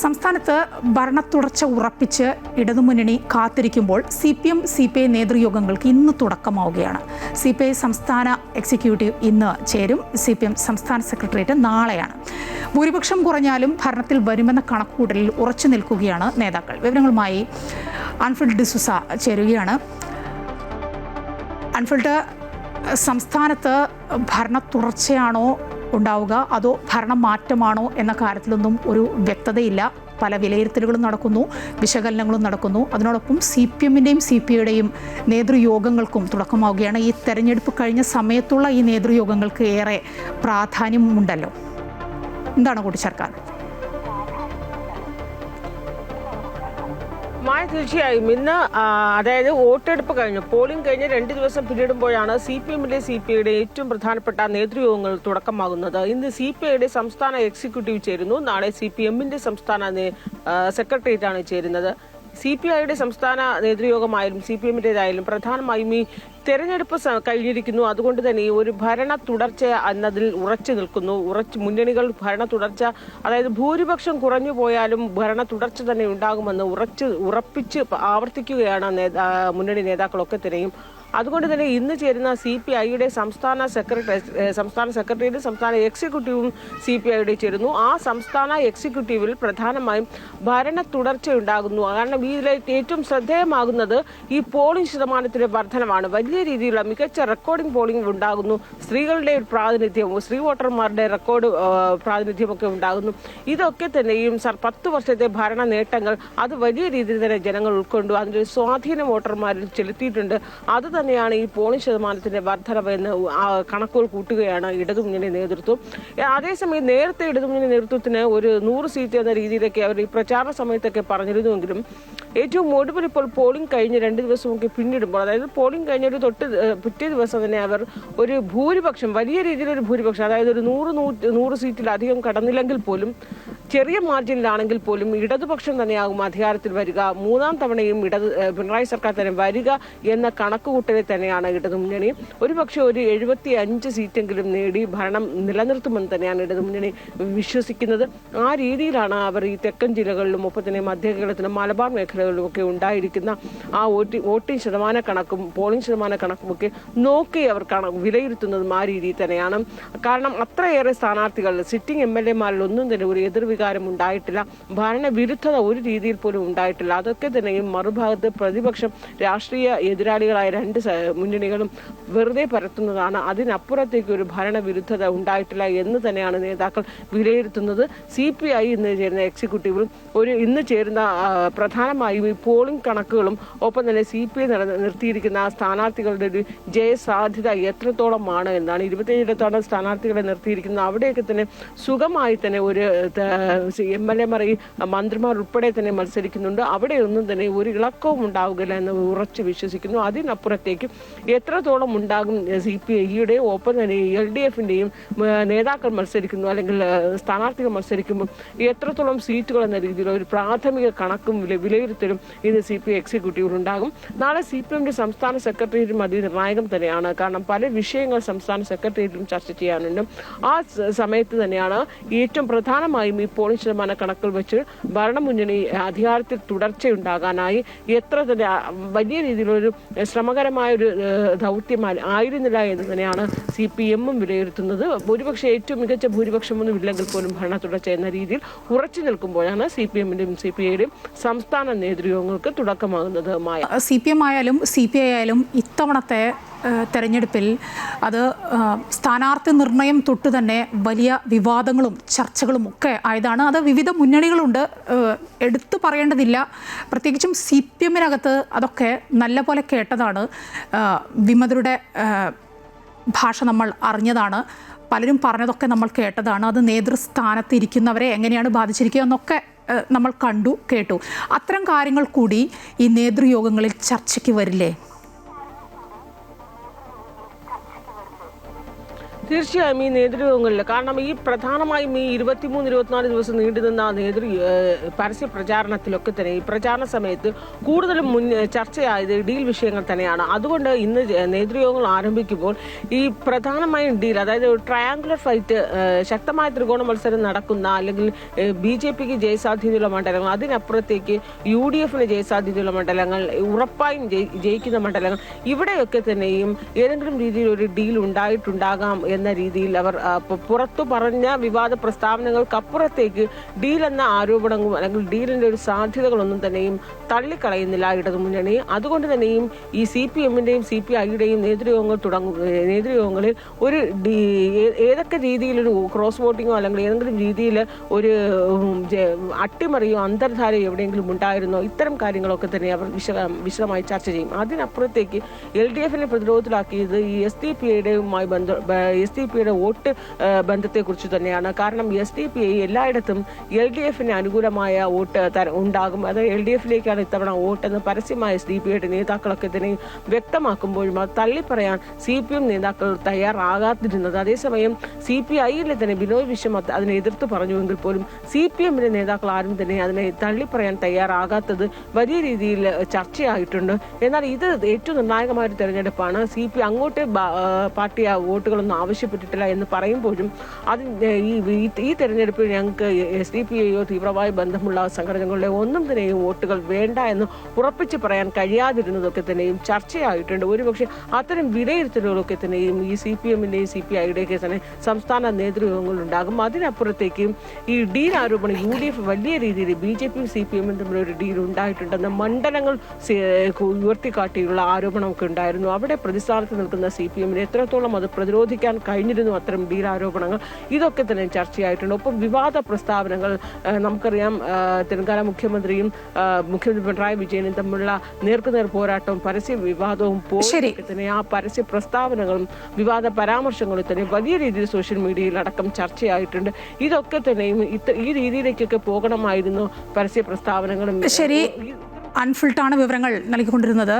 സംസ്ഥാനത്ത് ഭരണത്തുടർച്ച ഉറപ്പിച്ച് ഇടതുമുന്നണി കാത്തിരിക്കുമ്പോൾ CPM CPI നേതൃയോഗങ്ങൾക്ക് ഇന്ന് തുടക്കമാവുകയാണ്. CPI സംസ്ഥാന എക്സിക്യൂട്ടീവ് ഇന്ന് ചേരും. CPM സംസ്ഥാന സെക്രട്ടേറിയറ്റ് നാളെയാണ്. ഭൂരിപക്ഷം കുറഞ്ഞാലും ഭരണത്തിൽ വരുമെന്ന കണക്കുകൂട്ടലിൽ ഉറച്ചു നിൽക്കുകയാണ് നേതാക്കൾ. വിവരങ്ങളുമായി അൻഫിൽഡ് ഡിസൂസ ചേരുകയാണ്. അൻഫിൽഡ്, സംസ്ഥാനത്ത് ഭരണ തുടർച്ചയാണോ ഉണ്ടാവുക അതോ ഭരണമാറ്റമാണോ എന്ന കാര്യത്തിലൊന്നും ഒരു വ്യക്തതയില്ല. പല വിലയിരുത്തലുകളും നടക്കുന്നു, വിശകലനങ്ങളും നടക്കുന്നു. അതിനോടൊപ്പം CPMൻ്റെയും CPIയുടെയും നേതൃയോഗങ്ങൾക്കും തുടക്കമാവുകയാണ്. ഈ തെരഞ്ഞെടുപ്പ് കഴിഞ്ഞ സമയത്തുള്ള ഈ നേതൃയോഗങ്ങൾക്ക് ഏറെ പ്രാധാന്യമുണ്ടല്ലോ. എന്താണ് കൂട്ടിച്ചേർക്കാൻ? തീർച്ചയായും ഇന്ന് അതായത് വോട്ടെടുപ്പ് കഴിഞ്ഞു, പോളിംഗ് കഴിഞ്ഞ് 2 ദിവസം പിന്നിടുമ്പോഴാണ് CPMൻ്റെ CPIയുടെ ഏറ്റവും പ്രധാനപ്പെട്ട നേതൃയോഗങ്ങൾ തുടക്കമാകുന്നത്. ഇന്ന് CPIയുടെ സംസ്ഥാന എക്സിക്യൂട്ടീവ് ചേരുന്നു. നാളെ CPMൻ്റെ സംസ്ഥാന സെക്രട്ടേറിയറ്റാണ് ചേരുന്നത്. CPIയുടെ സംസ്ഥാന നേതൃയോഗമായാലും CPMൻ്റെതായാലും പ്രധാനമായും ഈ തെരഞ്ഞെടുപ്പ് കഴിഞ്ഞിരിക്കുന്നു. അതുകൊണ്ട് തന്നെ ഒരു ഭരണ തുടർച്ച എന്നതിൽ ഉറച്ചു നിൽക്കുന്നു. മുന്നണികൾ ഭരണ തുടർച്ച, അതായത് ഭൂരിപക്ഷം കുറഞ്ഞു പോയാലും ഭരണ തുടർച്ച തന്നെ ഉണ്ടാകുമെന്ന് ഉറപ്പിച്ച് ആവർത്തിക്കുകയാണ് മുന്നണി നേതാക്കളൊക്കെ തന്നെയും. അതുകൊണ്ട് തന്നെ ഇന്ന് ചേരുന്ന CPIയുടെ സംസ്ഥാന സെക്രട്ടറിയും സംസ്ഥാന എക്സിക്യൂട്ടീവും CPIയുടെ ചേരുന്നു. ആ സംസ്ഥാന എക്സിക്യൂട്ടീവിൽ പ്രധാനമായും ഭരണ തുടർച്ച ഉണ്ടാകുന്നു. കാരണം ഇതിലെ ഏറ്റവും ശ്രദ്ധേയമാകുന്നത് ഈ പോളിംഗ് ശതമാനത്തിലെ വർധനമാണ്. വലിയ രീതിയിലുള്ള മികച്ച റെക്കോർഡിംഗ് പോളിംഗ് ഉണ്ടാകുന്നു. സ്ത്രീകളുടെ പ്രാതിനിധ്യവും സ്ത്രീ വോട്ടർമാരുടെ റെക്കോർഡ് പ്രാതിനിധ്യമൊക്കെ ഉണ്ടാകുന്നു. ഇതൊക്കെ തന്നെയും 10 വർഷത്തെ ഭരണ നേട്ടങ്ങൾ അത് വലിയ രീതിയിൽ തന്നെ ജനങ്ങൾ ഉൾക്കൊണ്ടു. അതിൻ്റെ സ്വാധീനം വോട്ടർമാരിൽ ചെലുത്തിയിട്ടുണ്ട്. അത് തന്നെയാണ് ഈ പോളിംഗ് ശതമാനത്തിന്റെ വർധനവെന്ന് കണക്കുകൾ കൂട്ടുകയാണ് ഇടതുമുന്നണി നേതൃത്വം. അതേസമയം നേരത്തെ ഇടതുമുന്നണി നേതൃത്വത്തിന് ഒരു 100 സീറ്റ് എന്ന രീതിയിലൊക്കെ അവർ ഈ പ്രചാരണ സമയത്തൊക്കെ പറഞ്ഞിരുന്നുവെങ്കിലും ഏറ്റവും ഒടുവിൽ ഇപ്പോൾ പോളിംഗ് കഴിഞ്ഞ് 2 ദിവസമൊക്കെ പിന്നിടുമ്പോൾ, അതായത് പോളിംഗ് കഴിഞ്ഞൊരു പിറ്റേ ദിവസം തന്നെ അവർ ഒരു ഭൂരിപക്ഷം, വലിയ രീതിയിലൊരു ഭൂരിപക്ഷം, അതായത് ഒരു 100 സീറ്റിലധികം കടന്നില്ലെങ്കിൽ പോലും ചെറിയ മാർജിനിലാണെങ്കിൽ പോലും ഇടതുപക്ഷം തന്നെയാകും അധികാരത്തിൽ വരിക, 3ാം തവണയും പിണറായി സർക്കാർ തന്നെ വരിക എന്ന കണക്കുകൂട്ടലിൽ തന്നെയാണ് ഇടതുമുന്നണി. ഒരുപക്ഷെ ഒരു 75 സീറ്റെങ്കിലും നേടി ഭരണം നിലനിർത്തുമെന്ന് തന്നെയാണ് ഇടതുമുന്നണി വിശ്വസിക്കുന്നത്. ആ രീതിയിലാണ് അവർ ഈ തെക്കൻ ജില്ലകളിലും ഒപ്പം തന്നെ മധ്യ കേരളത്തിലും മലബാർ മേഖലകളിലും ഒക്കെ ഉണ്ടായിരിക്കുന്ന ആ വോട്ടിംഗ് ശതമാന കണക്കും പോളിംഗ് ശതമാന കണക്കുമൊക്കെ നോക്കി അവർ വിലയിരുത്തുന്നതും ആ രീതിയിൽ തന്നെയാണ്. കാരണം അത്രയേറെ സ്ഥാനാർത്ഥികൾ സിറ്റിംഗ് MLA-മാരിലൊന്നും തന്നെ ഒരു എതിർവികാരം ഉണ്ടായിട്ടില്ല, ഭരണവിരുദ്ധത ഒരു രീതിയിൽ പോലും ഉണ്ടായിട്ടില്ല. അതൊക്കെ തന്നെയും മറുഭാഗത്ത് പ്രതിപക്ഷം രാഷ്ട്രീയ എതിരാളികളായ 2 മുന്നണികളും വെറുതെ പരത്തുന്നതാണ്. അതിനപ്പുറത്തേക്ക് ഒരു ഭരണവിരുദ്ധത ഉണ്ടായിട്ടില്ല എന്ന് തന്നെയാണ് നേതാക്കൾ വിലയിരുത്തുന്നത്. CPI ഇന്ന് ചേരുന്ന എക്സിക്യൂട്ടീവിൽ ഇന്ന് ചേരുന്ന പ്രധാനമായും ഈ പോളിംഗ് കണക്കുകളും ഒപ്പം തന്നെ CPI നിർത്തിയിരിക്കുന്ന സ്ഥാനാർത്ഥികളുടെ ഒരു ജയസാധ്യത എത്രത്തോളമാണ് എന്നാണ്. 27 സ്ഥാനാർത്ഥികളെ നിർത്തിയിരിക്കുന്നത്. അവിടെയൊക്കെ തന്നെ സുഖമായി തന്നെ ഒരു MLA-മാർ മന്ത്രിമാർ ഉൾപ്പെടെ തന്നെ മത്സരിക്കുന്നുണ്ട്. അവിടെയൊന്നും തന്നെ ഒരു ഇളക്കവും ഉണ്ടാവുകയില്ല എന്ന് ഉറച്ചു വിശ്വസിക്കുന്നു. അതിനപ്പുറത്തേക്ക് എത്രത്തോളം ഉണ്ടാകും CPI-യുടെ ഒപ്പം തന്നെ LDF-ൻ്റെയും നേതാക്കൾ മത്സരിക്കുന്നു, അല്ലെങ്കിൽ സ്ഥാനാർത്ഥികൾ മത്സരിക്കുമ്പോൾ എത്രത്തോളം സീറ്റുകൾ എന്ന രീതിയിൽ ഒരു പ്രാഥമിക കണക്കും വിലയിരുത്തലും ഇത് CPI എക്സിക്യൂട്ടീവിൽ ഉണ്ടാകും. നാളെ CPMൻ്റെ സംസ്ഥാന സെക്രട്ടേറിയറ്റും അതിനിർണായകം തന്നെയാണ്. കാരണം പല വിഷയങ്ങൾ സംസ്ഥാന സെക്രട്ടേറിയറ്റിലും ചർച്ച ചെയ്യാനുണ്ട്. ആ സമയത്ത് തന്നെയാണ് ഏറ്റവും പ്രധാനമായും ഈ പോളിംഗ് ശതമാന കണക്കുകൾ വെച്ച് ഭരണമുന്നണി അധികാരത്തിൽ തുടർച്ചയുണ്ടാകാനായി എത്ര തന്നെ വലിയ രീതിയിലൊരു ശ്രമകരമായൊരു ദൗത്യം ആയിരുന്നില്ല എന്ന് തന്നെയാണ് CPM-ഉം വിലയിരുത്തുന്നത്. ഭൂരിപക്ഷം ഏറ്റവും മികച്ച ഭൂരിപക്ഷമൊന്നും ഇല്ലെങ്കിൽ പോലും ഭരണ തുടർച്ച എന്ന രീതിയിൽ ഉറച്ചു നിൽക്കുമ്പോഴാണ് CPM-ൻ്റെയും CPI-യുടെയും സംസ്ഥാന നേതൃയോഗങ്ങൾക്ക് തുടക്കമാകുന്നത്. CPM ആയാലും CPI ആയാലും ഇത്തവണത്തെ തെരഞ്ഞെടുപ്പിൽ അത് സ്ഥാനാർത്ഥി നിർണയം തൊട്ട് തന്നെ വലിയ വിവാദങ്ങളും ചർച്ചകളും ഒക്കെ ആയതാണ്. അത് വിവിധ മുന്നണികളുണ്ട്, എടുത്തു പറയേണ്ടതില്ല. പ്രത്യേകിച്ചും CPM-നകത്ത് അതൊക്കെ നല്ല പോലെ കേട്ടതാണ്. വിമതരുടെ ഭാഷ നമ്മൾ അറിഞ്ഞതാണ്, പലരും പറഞ്ഞതൊക്കെ നമ്മൾ കേട്ടതാണ്. അത് നേതൃസ്ഥാനത്ത് ഇരിക്കുന്നവരെ എങ്ങനെയാണ് ബാധിച്ചിരിക്കുക എന്നൊക്കെ നമ്മൾ കണ്ടു കേട്ടു. അത്തരം കാര്യങ്ങൾ കൂടി ഈ നേതൃയോഗങ്ങളിൽ ചർച്ചയ്ക്ക് വരില്ലേ? തീർച്ചയായും ഈ നേതൃയോഗങ്ങളിൽ, കാരണം ഈ പ്രധാനമായും ഈ 23-24 ദിവസം നീണ്ടുനിന്ന പരസ്യ പ്രചാരണത്തിലൊക്കെ തന്നെ ഈ പ്രചാരണ സമയത്ത് കൂടുതലും ചർച്ചയായത് ഡീൽ വിഷയങ്ങൾ തന്നെയാണ്. അതുകൊണ്ട് ഇന്ന് നേതൃയോഗങ്ങൾ ആരംഭിക്കുമ്പോൾ ഈ പ്രധാനമായും ഡീൽ, അതായത് ട്രയാങ്കുലർ ഫൈറ്റ്, ശക്തമായ ത്രികോണ മത്സരം നടക്കുന്ന അല്ലെങ്കിൽ BJPക്ക് ജയസാധ്യതയുള്ള മണ്ഡലങ്ങൾ, അതിനപ്പുറത്തേക്ക് UDFന് ജയസാധ്യതയുള്ള മണ്ഡലങ്ങൾ, ഉറപ്പായും ജയിക്കുന്ന മണ്ഡലങ്ങൾ, ഇവിടെയൊക്കെ തന്നെയും ഏതെങ്കിലും രീതിയിൽ ഒരു ഡീൽ ഉണ്ടായിട്ടുണ്ടാകാം എന്ന രീതിയിൽ അവർ പുറത്തു പറഞ്ഞ വിവാദ പ്രസ്താവനകൾക്കപ്പുറത്തേക്ക് ഡീൽ എന്ന ആരോപണങ്ങളും അല്ലെങ്കിൽ ഡീലിന്റെ ഒരു സാധ്യതകളൊന്നും തന്നെയും തള്ളിക്കളയുന്നില്ല ഇടതുമുന്നണി. അതുകൊണ്ട് തന്നെയും ഈ CPMന്റെയും CPIയുടെയും നേതൃയോഗങ്ങളിൽ ഒരു ഏതൊക്കെ രീതിയിലൊരു ക്രോസ് വോട്ടിങ്ങോ അല്ലെങ്കിൽ ഏതെങ്കിലും രീതിയിൽ ഒരു അട്ടിമറിയോ അന്തർധാരയോ എവിടെയെങ്കിലും ഉണ്ടായിരുന്നോ, ഇത്തരം കാര്യങ്ങളൊക്കെ തന്നെ അവർ വിശദമായി ചർച്ച ചെയ്യും. അതിനപ്പുറത്തേക്ക് LDFനെ പ്രതിരോധത്തിലാക്കിയത് ഈ SDPയുടെ വോട്ട് ബന്ധത്തെക്കുറിച്ച് തന്നെയാണ്. കാരണം SDPI എല്ലായിടത്തും LDFന് അനുകൂലമായ വോട്ട് ഉണ്ടാകും, അത് LDFിലേക്കാണ് ഇത്തവണ വോട്ടെന്ന് പരസ്യമായ SDPയുടെ നേതാക്കളൊക്കെ തന്നെ വ്യക്തമാക്കുമ്പോഴും അത് തള്ളിപ്പറയാൻ CPM നേതാക്കൾ തയ്യാറാകാതിരുന്നത്. അതേസമയം CPIയിലെ തന്നെ ബിനോയ് വിശ്വം അതിനെ എതിർത്ത് പറഞ്ഞുവെങ്കിൽ പോലും CPMന്റെ നേതാക്കൾ ആരും തന്നെ അതിനെ തള്ളിപ്പറയാൻ തയ്യാറാകാത്തത് വലിയ രീതിയിൽ ചർച്ചയായിട്ടുണ്ട്. എന്നാൽ ഇത് ഏറ്റവും നിർണായകമായ ഒരു തെരഞ്ഞെടുപ്പാണ്. CPI അങ്ങോട്ട് പാർട്ടി വോട്ടുകളൊന്നും ആവശ്യപ്പെട്ടിട്ടില്ല എന്ന് പറയുമ്പോഴും ഈ തെരഞ്ഞെടുപ്പിൽ ഞങ്ങൾക്ക് SDPയോ തീവ്രമായ ബന്ധമുള്ള സംഘടനകളുടെ ഒന്നും തന്നെയും വോട്ടുകൾ വേണ്ട എന്ന് ഉറപ്പിച്ച് പറയാൻ കഴിയാതിരുന്നതൊക്കെ തന്നെയും ചർച്ചയായിട്ടുണ്ട്. ഒരുപക്ഷെ അത്തരം വിലയിരുത്തലുകളൊക്കെ തന്നെയും ഈ CPMന്റെയും CPIയുടെയൊക്കെ തന്നെ സംസ്ഥാന നേതൃയോഗങ്ങളുണ്ടാകും. അതിനപ്പുറത്തേക്കും ഈ ഡീൽ ആരോപണം UDF വലിയ രീതിയിൽ BJPയും CPMും തമ്മിലൊരു ഡീൽ ഉണ്ടായിട്ടുണ്ടെന്ന് മണ്ഡലങ്ങൾ ഉയർത്തിക്കാട്ടിയുള്ള ആരോപണമൊക്കെ ഉണ്ടായിരുന്നു. അവിടെ പ്രതിസ്ഥാനത്ത് നിൽക്കുന്ന CPMന് എത്രത്തോളം അത് പ്രതിരോധിക്കാൻ കഴിഞ്ഞിരുന്നു അത്തരം ഡീൽ ആരോപണങ്ങൾ, ഇതൊക്കെ തന്നെ ചർച്ചയായിട്ടുണ്ട്. ഒപ്പം വിവാദ പ്രസ്താവനകൾ, നമുക്കറിയാം തെലങ്കാന മുഖ്യമന്ത്രിയും മുഖ്യമന്ത്രി പിണറായി വിജയനും തമ്മിലുള്ള നേർക്കുനേർ പോരാട്ടവും പരസ്യ വിവാദവും തന്നെ ആ പരസ്യ പ്രസ്താവനകളും വിവാദ പരാമർശങ്ങളും തന്നെ വലിയ രീതിയിൽ സോഷ്യൽ മീഡിയയിൽ അടക്കം ചർച്ചയായിട്ടുണ്ട്. ഇതൊക്കെ തന്നെയും ഈ രീതിയിലേക്കൊക്കെ പോകണമായിരുന്നു പരസ്യ പ്രസ്താവനകളും. ശരി, അൻഫിൽട്ടാണ് വിവരങ്ങൾ നൽകിക്കൊണ്ടിരുന്നത്.